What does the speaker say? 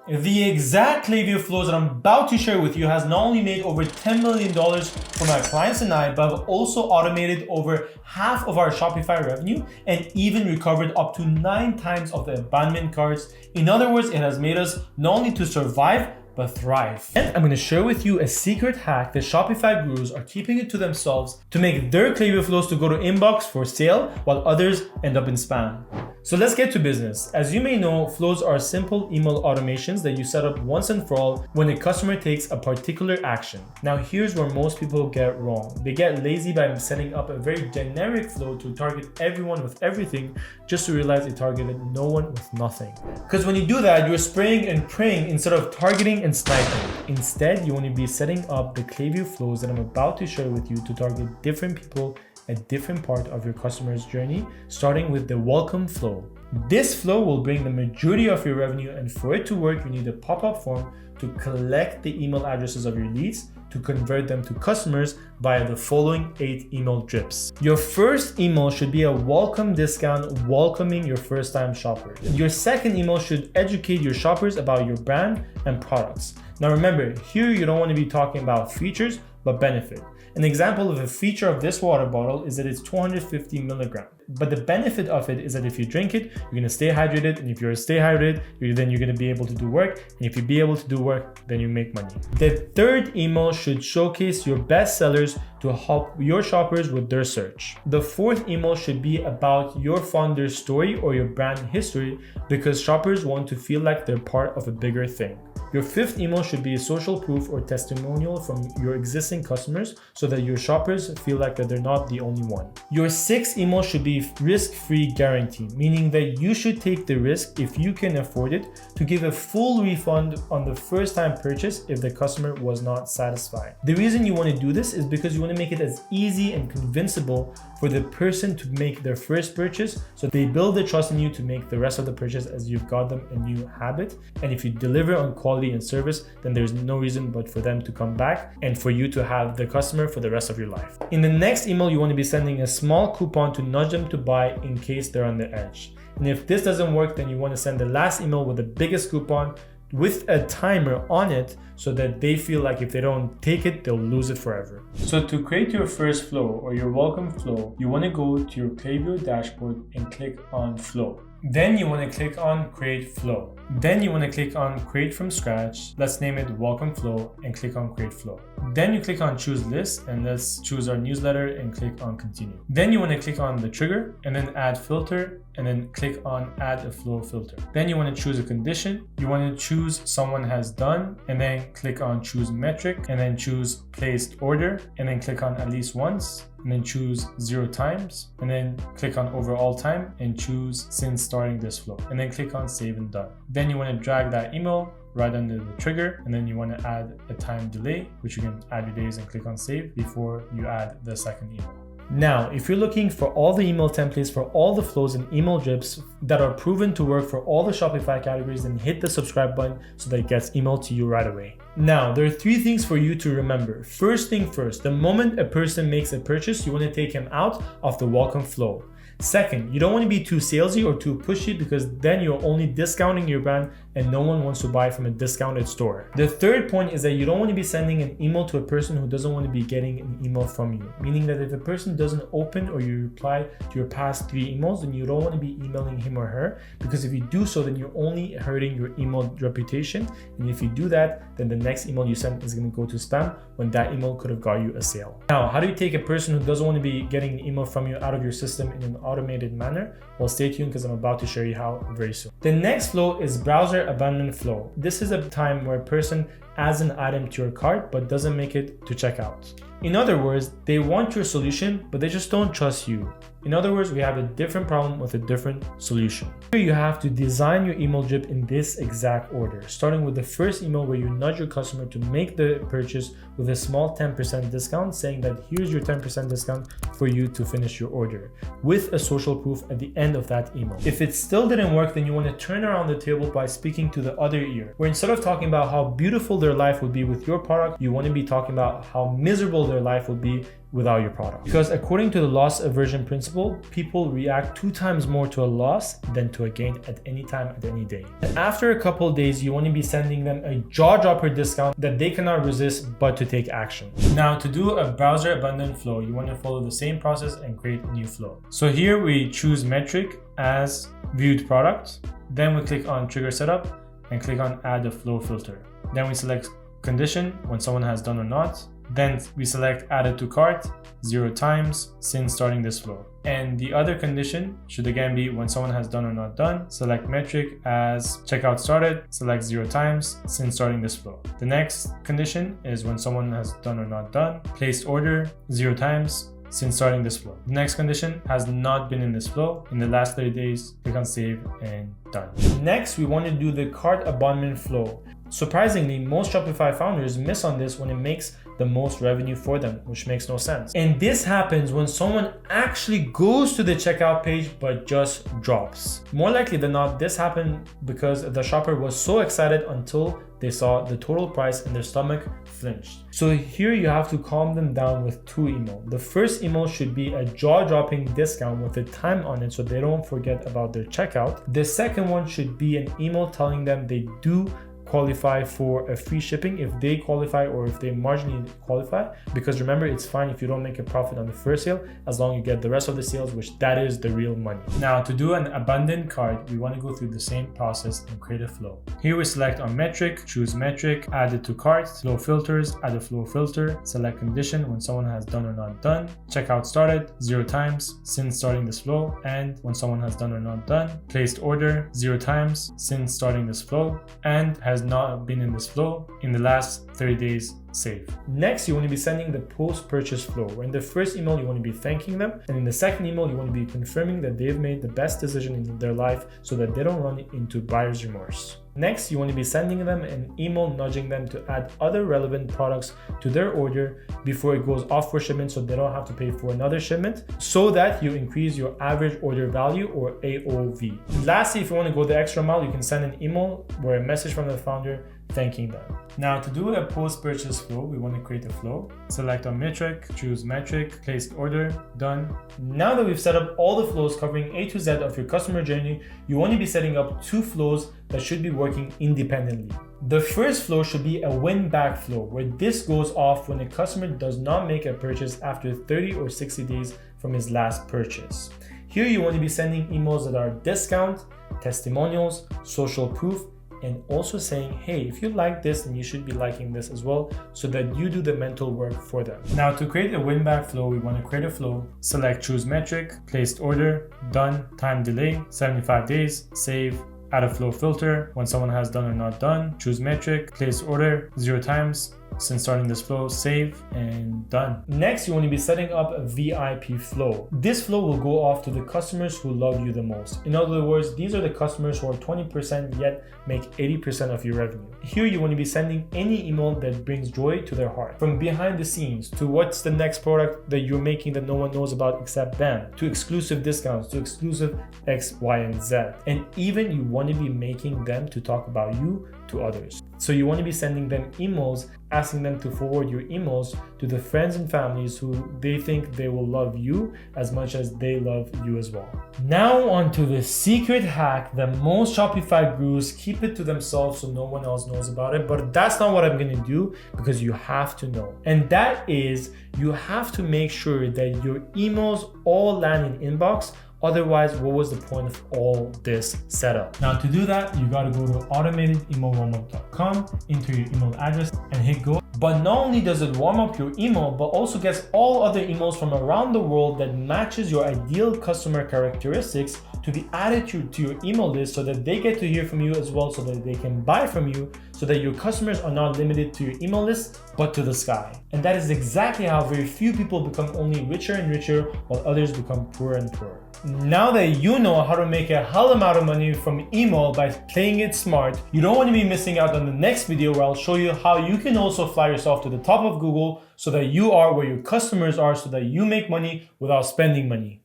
The exact Klaviyo flows that I'm about to share with you has not only made over $10 million for my clients and I, but have also automated over half of our Shopify revenue and even recovered up to 9 times of the abandonment carts. In other words, it has made us not only to survive, but thrive. And I'm going to share with you a secret hack that Shopify gurus are keeping it to themselves to make their Klaviyo flows to go to inbox for sale while others end up in spam. So let's get to business. As you may know, flows are simple email automations that you set up once and for all when a customer takes a particular action. Now here's where most people get wrong. They get lazy by setting up a very generic flow to target everyone with everything just to realize they targeted no one with nothing. Because when you do that, you're spraying and praying instead of targeting and sniping. Instead, you want to be setting up the Klaviyo flows that I'm about to share with you to target different people at different part of your customer's journey, starting with the welcome flow. This flow will bring the majority of your revenue, and for it to work, you need a pop-up form to collect the email addresses of your leads to convert them to customers via the following 8 email drips. Your first email should be a welcome discount welcoming your first-time shoppers. Your second email should educate your shoppers about your brand and products. Now remember, here you don't want to be talking about features, but benefit. An example of a feature of this water bottle is that it's 250 milligrams. But the benefit of it is that if you drink it, you're going to stay hydrated. And if you're stay hydrated, then you're going to be able to do work. And if you be able to do work, then you make money. The third email should showcase your best sellers to help your shoppers with their search. The fourth email should be about your founder's story or your brand history, because shoppers want to feel like they're part of a bigger thing. Your fifth email should be a social proof or testimonial from your existing customers so that your shoppers feel like that they're not the only one. Your sixth email should be risk-free guarantee, meaning that you should take the risk, if you can afford it, to give a full refund on the first time purchase if the customer was not satisfied. The reason you want to do this is because you want to make it as easy and convincible for the person to make their first purchase, so they build the trust in you to make the rest of the purchase as you've got them a new habit. And if you deliver on quality and service, then there's no reason but for them to come back and for you to have the customer for the rest of your life. In the next email, you want to be sending a small coupon to nudge them to buy in case they're on the edge. And if this doesn't work, then you want to send the last email with the biggest coupon with a timer on it so that they feel like if they don't take it, they'll lose it forever. So to create your first flow or your welcome flow, you want to go to your Klaviyo dashboard and click on flow. Then you want to click on create flow. Then you want to click on create from scratch. Let's name it welcome flow and click on create flow. Then you click on choose list and let's choose our newsletter and click on continue. Then you want to click on the trigger and then add filter and then click on add a flow filter. Then you want to choose a condition. You want to choose someone has done and then click on choose metric and then choose placed order and then click on at least once and then choose 0 times and then click on overall time and choose since starting this flow and then click on save and done. Then you want to drag that email right under the trigger and then you want to add a time delay, which you can add your days and click on save before you add the second email. Now, if you're looking for all the email templates for all the flows and email drips that are proven to work for all the Shopify categories, then hit the subscribe button so that it gets emailed to you right away. Now, there are 3 things for you to remember. First thing first, the moment a person makes a purchase, you want to take him out of the welcome flow. Second, you don't want to be too salesy or too pushy because then you're only discounting your brand and no one wants to buy from a discounted store. The third point is that you don't want to be sending an email to a person who doesn't want to be getting an email from you. Meaning that if a person doesn't open or you reply to your past 3 emails, then you don't want to be emailing him or her, because if you do so, then you're only hurting your email reputation. And if you do that, then the next email you send is going to go to spam when that email could have got you a sale. Now, how do you take a person who doesn't want to be getting an email from you out of your system in an automated manner? Well, stay tuned because I'm about to show you how very soon. The next flow is browser abandonment flow. This is a time where a person adds an item to your cart but doesn't make it to checkout. In other words, they want your solution, but they just don't trust you. In other words, we have a different problem with a different solution. Here you have to design your email drip in this exact order, starting with the first email where you nudge your customer to make the purchase with a small 10% discount, saying that here's your 10% discount for you to finish your order, with a social proof at the end of that email. If it still didn't work, then you want to turn around the table by speaking to the other ear, where instead of talking about how beautiful their life would be with your product, you want to be talking about how miserable their life would be without your product. Because according to the loss aversion principle, people react 2 times more to a loss than to a gain at any time, at any day. And after a couple of days, you want to be sending them a jaw-dropper discount that they cannot resist but to take action. Now, to do a browser abundant flow, you want to follow the same process and create a new flow. So here we choose metric as viewed product. Then we click on trigger setup and click on add a flow filter. Then we select condition when someone has done or not. Then we select added to cart 0 times since starting this flow. And the other condition should again be when someone has done or not done. Select metric as checkout started, select 0 times since starting this flow. The next condition is when someone has done or not done. Placed order 0 times since starting this flow. The next condition has not been in this flow in the last 30 days. Click on save and done. Next, we want to do the cart abandonment flow. Surprisingly, most Shopify founders miss on this when it makes the most revenue for them, which makes no sense. And this happens when someone actually goes to the checkout page but just drops. More likely than not, this happened because the shopper was so excited until they saw the total price and their stomach flinched. So here you have to calm them down with 2 emails. The first email should be a jaw-dropping discount with a time on it so they don't forget about their checkout. The second one should be an email telling them they do qualify for a free shipping if they qualify or if they marginally qualify, because remember, it's fine if you don't make a profit on the first sale as long as you get the rest of the sales, which that is the real money. Now, to do an abundant cart, we want to go through the same process and create a flow. Here we select on metric, choose metric, add it to cart, flow filters, add a flow filter, select condition when someone has done or not done, checkout started 0 times since starting this flow, and when someone has done or not done, placed order 0 times since starting this flow, and has not been in this flow in the last 30 days, save. Next, you want to be sending the post-purchase flow, where in the first email you want to be thanking them, and in the second email you want to be confirming that they've made the best decision in their life so that they don't run into buyer's remorse. Next, you want to be sending them an email nudging them to add other relevant products to their order before it goes off for shipment so they don't have to pay for another shipment, so that you increase your average order value or AOV. Lastly, if you want to go the extra mile, you can send an email or a message from the founder thanking them. Now, to do a post-purchase flow, we want to create a flow. Select on metric, choose metric, placed order, done. Now that we've set up all the flows covering A to Z of your customer journey, you want to be setting up 2 flows that should be working independently. The first flow should be a win-back flow, where this goes off when a customer does not make a purchase after 30 or 60 days from his last purchase. Here you want to be sending emails that are discount, testimonials, social proof, and also saying, hey, if you like this, then you should be liking this as well, so that you do the mental work for them. Now, to create a win-back flow, we want to create a flow, select choose metric, placed order, done, time delay, 75 days, save, add a flow filter when someone has done or not done, choose metric, place order 0 times since starting this flow, save, and done. Next, you want to be setting up a VIP flow. This flow will go off to the customers who love you the most. In other words, these are the customers who are 20% yet make 80% of your revenue. Here, you want to be sending any email that brings joy to their heart. From behind the scenes to what's the next product that you're making that no one knows about except them, to exclusive discounts, to exclusive X, Y, and Z. And even you want to be making them to talk about you to others. So you want to be sending them emails, asking them to forward your emails to the friends and families who they think they will love you as much as they love you as well. Now on to the secret hack that most Shopify gurus keep it to themselves so no one else knows about it, but that's not what I'm going to do, because you have to know. And that is, you have to make sure that your emails all land in inbox. Otherwise, what was the point of all this setup? Now, to do that, you got to go to automatedemailwarmup.com, enter your email address, and hit go. But not only does it warm up your email, but also gets all other emails from around the world that matches your ideal customer characteristics to be added to your email list, so that they get to hear from you as well, so that they can buy from you, so that your customers are not limited to your email list, but to the sky. And that is exactly how very few people become only richer and richer, while others become poorer and poorer. Now that you know how to make a hell amount of money from email by playing it smart, you don't want to be missing out on the next video, where I'll show you how you can also fly yourself to the top of Google so that you are where your customers are, so that you make money without spending money.